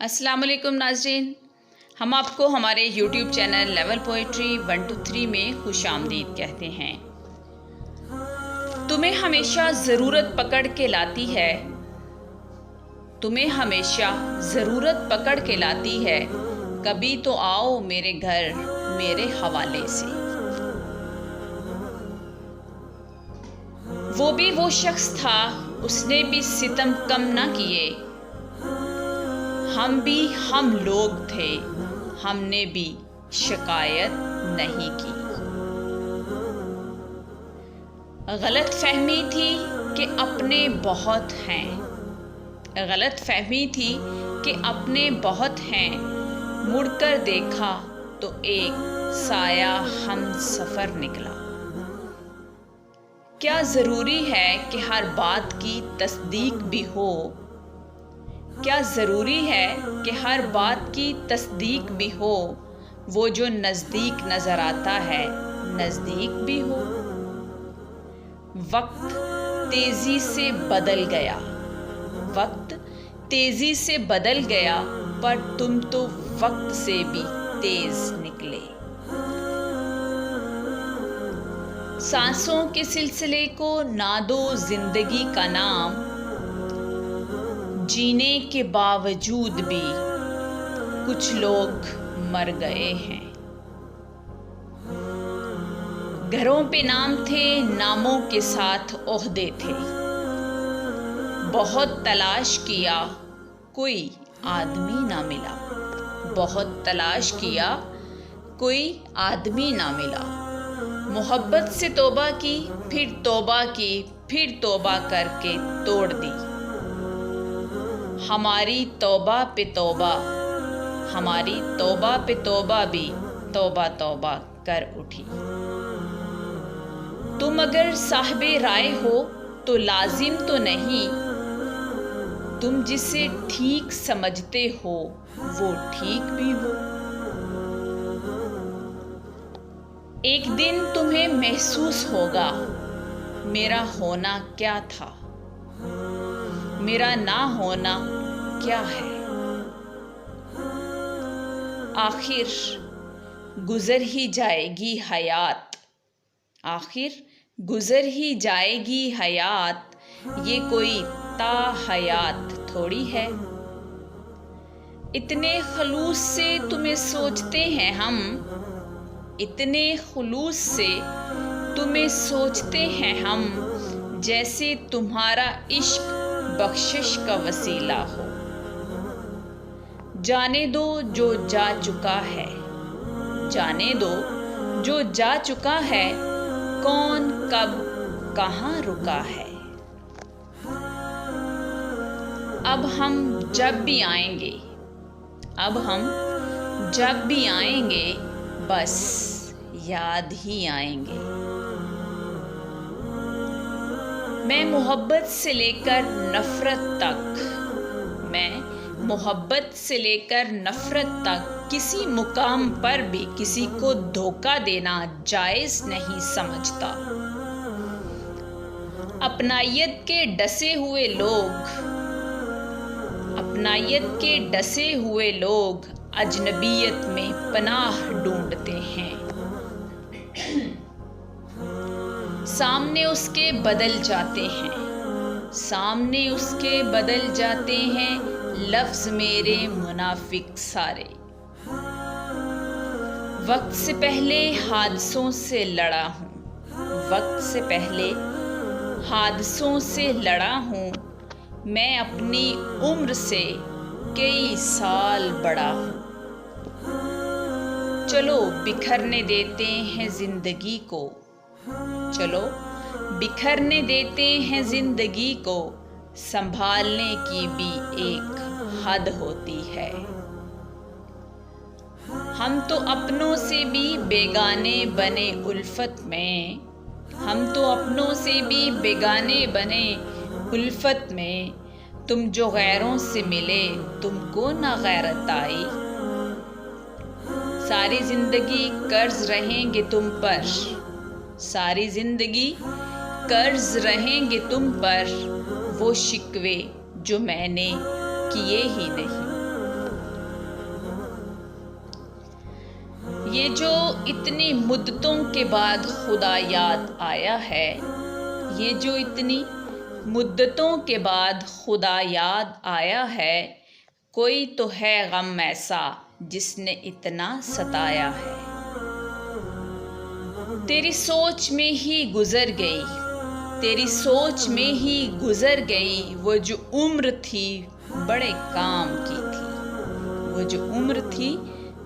अस्सलाम वालेकुम नाज़रीन, हम आपको हमारे YouTube channel level poetry 1 to 3 में खुशामदीद कहते हैं। तुम्हें हमेशा ज़रूरत पकड़ के लाती है, तुम्हें हमेशा ज़रूरत पकड़ के लाती है, कभी तो आओ मेरे घर मेरे हवाले से। वो भी वो शख्स था, उसने भी सितम कम ना किए, हम भी हम लोग थे, हमने भी शिकायत नहीं की। गलत फहमी थी कि अपने बहुत हैं, गलत फहमी थी कि अपने बहुत हैं, मुड़कर देखा तो एक साया हम सफ़र निकला। क्या ज़रूरी है कि हर बात की तस्दीक भी हो, क्या ज़रूरी है कि हर बात की तस्दीक भी हो, वो जो नज़दीक नज़र आता है नज़दीक भी हो। वक्त तेज़ी से बदल गया, वक्त तेज़ी से बदल गया, पर तुम तो वक्त से भी तेज़ निकले। सांसों के सिलसिले को ना दो जिंदगी का नाम, जीने के बावजूद भी कुछ लोग मर गए हैं। घरों पे नाम थे, नामों के साथ ओहदे थे, बहुत तलाश किया कोई आदमी ना मिला, बहुत तलाश किया कोई आदमी ना मिला। मोहब्बत से तौबा की, फिर तौबा की, फिर तौबा करके तोड़ दी। हमारी तौबा पे तौबा, हमारी तौबा पे तौबा भी तौबा तौबा कर उठी। तुम अगर साहिबे राय हो तो लाजिम तो नहीं, तुम जिसे ठीक समझते हो वो ठीक भी हो। एक दिन तुम्हें महसूस होगा मेरा होना क्या था, मेरा ना होना क्या है। आखिर गुजर ही जाएगी हयात, आखिर गुजर ही जाएगी हयात, ये कोई ता हयात थोड़ी है। इतने खलूस से तुम्हें सोचते हैं हम, इतने खुलूस से तुम्हें सोचते हैं हम, जैसे तुम्हारा इश्क बख्शिश का वसीला हो। जाने दो जो जा चुका है, जाने दो जो जा चुका है, कौन कब कहाँ रुका है। अब हम जब भी आएंगे, अब हम जब भी आएंगे, बस याद ही आएंगे। मैं मोहब्बत से लेकर नफ़रत तक, मैं मोहब्बत से लेकर नफ़रत तक किसी मुकाम पर भी किसी को धोखा देना जायज़ नहीं समझता। अपनायत के डसे हुए लोग, अपनायत के डसे हुए लोग अजनबियत में पनाह ढूंढते हैं। सामने उसके बदल जाते हैं, सामने उसके बदल जाते हैं, लफ्ज़ मेरे मुनाफिक सारे। वक्त से पहले हादसों से लड़ा हूँ, वक्त से पहले हादसों से लड़ा हूँ, मैं अपनी उम्र से कई साल बड़ा हूँ। चलो बिखरने देते हैं ज़िंदगी को, चलो बिखरने देते हैं ज़िंदगी को, संभालने की भी एक हद होती है। हम तो अपनों से भी बेगाने बने उल्फत में, हम तो अपनों से भी बेगाने बने उल्फत में, तुम जो गैरों से मिले तुमको ना गैरत आई। सारी ज़िंदगी कर्ज रहेंगे तुम पर, सारी ज़िंदगी कर्ज रहेंगे तुम पर, वो शिकवे जो मैंने किए ही नहीं। ये जो इतनी मुद्दतों के बाद खुदा याद आया है, ये जो इतनी मुद्दतों के बाद खुदा याद आया है, कोई तो है गम ऐसा जिसने इतना सताया है। तेरी सोच में ही गुजर गई, तेरी सोच में ही गुजर गई वो जो उम्र थी बड़े काम की थी, वो जो उम्र थी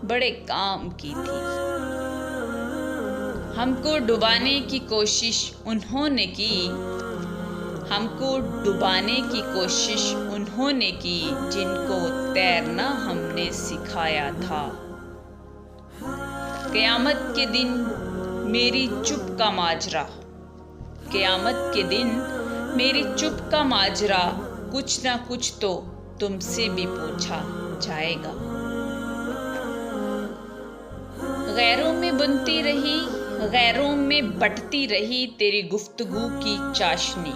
बड़े काम की थी। हमको डुबाने की कोशिश उन्होंने की, हमको डुबाने की कोशिश उन्होंने की जिनको तैरना हमने सिखाया था। क़यामत के दिन मेरी चुप का माजरा, क़यामत के दिन मेरी चुप का माजरा कुछ ना कुछ तो तुमसे भी पूछा जाएगा। गैरों में बुनती रही, गैरों में बटती रही तेरी गुफ्तगू की चाशनी।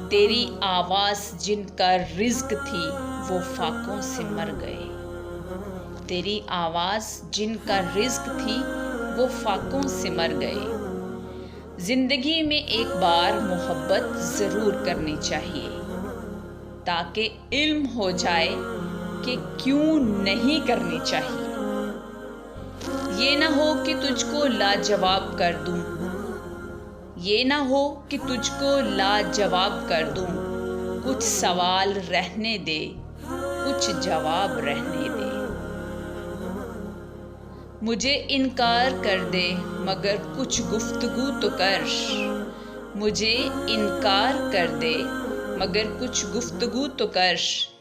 तेरी आवाज़ जिनका रिज़्क थी वो फाकों से मर गए, तेरी आवाज़ जिनका रिज़्क थी वो फाकों से मर गए। ज़िंदगी में एक बार मोहब्बत ज़रूर करनी चाहिए ताकि इल्म हो जाए कि क्यों नहीं करनी चाहिए। ये ना हो कि तुझको लाजवाब कर दूं, ये ना हो कि तुझको लाजवाब कर दूं। कुछ सवाल रहने दे, कुछ जवाब रहने दे। मुझे इनकार कर दे मगर कुछ गुफ्तगू तो कर, मुझे इनकार कर दे मगर कुछ गुफ्तगू तो कर।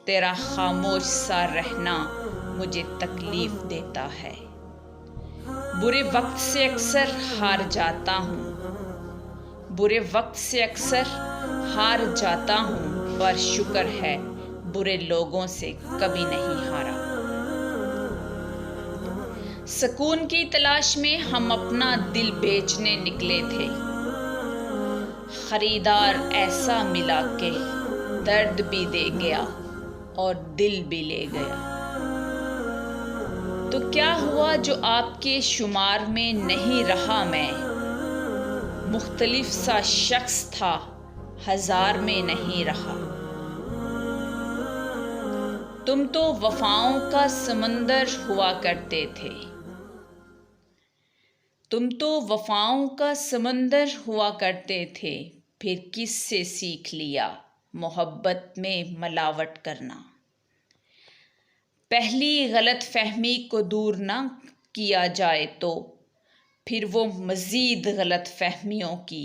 तेरा खामोश सा रहना मुझे तकलीफ़ देता है। बुरे वक्त से अक्सर हार जाता हूँ, बुरे वक्त से अक्सर हार जाता हूँ, पर शुक्र है बुरे लोगों से कभी नहीं हारा। सुकून की तलाश में हम अपना दिल बेचने निकले थे, खरीदार ऐसा मिला के दर्द भी दे गया और दिल भी ले गया। तो क्या हुआ जो आपके शुमार में नहीं रहा मैं, मुख्तलिफ सा शख्स था हजार में नहीं रहा। तुम तो वफाओं का समंदर हुआ करते थे, तुम तो वफाओं का समंदर हुआ करते थे, फिर किससे सीख लिया मोहब्बत में मिलावट करना। पहली गलत फहमी को दूर ना किया जाए तो फिर वो मज़ीद गलत फहमियों की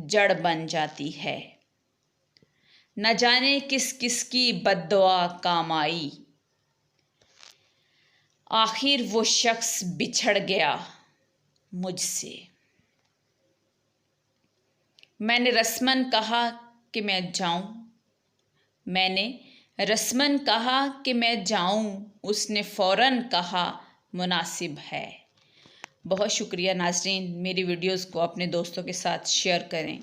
जड़ बन जाती है। न जाने किस किस की बद्दुआ काम आई, आखिर वो शख्स बिछड़ गया मुझसे। मैंने रस्मन कहा कि मैं जाऊं, मैंने रस्मन कहा कि मैं जाऊं, उसने फ़ौरन कहा मुनासिब है। बहुत शुक्रिया नाज़रीन, मेरी वीडियोस को अपने दोस्तों के साथ शेयर करें।